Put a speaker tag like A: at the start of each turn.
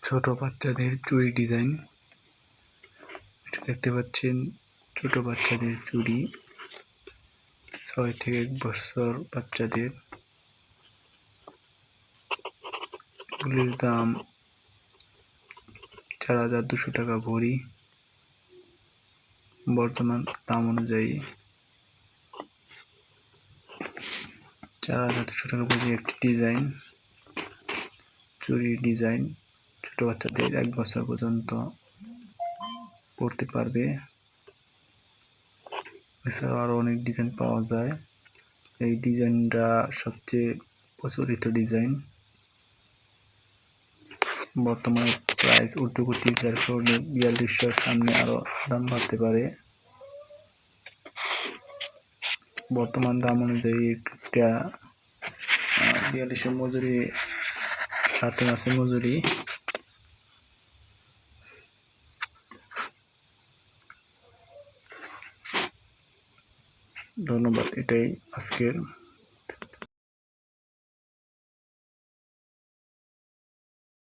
A: ছোট বাচ্চাদের চুড়ি ডিজাইন। এটা দেখতে পাচ্ছেন ছোট বাচ্চাদের চুড়ি, 6 থেকে 1 বছর বাচ্চাদের। এগুলির দাম 4200 টাকা ভরি। বর্তমান দাম অনুযায়ী 4200 টাকা ভরি একটি ডিজাইন, চুড়ি ডিজাইন। ছোট বাচ্চাদের 1 বছর পর্যন্ত পড়তে পারবে। এছাড়াও আরো অনেক ডিজাইন পাওয়া যায়। এই ডিজাইনটা সবচেয়ে প্রচলিত ডিজাইন। বর্তমানে প্রাইস ঊর্ধ্বগতি, যার কারণে 4200 সামনে আরো দাম বাড়তে পারে। বর্তমান দাম অনুযায়ী একটা 4200 মজুরি, সাথে আছে মজুরি। ধন্যবাদ। এটাই আজকের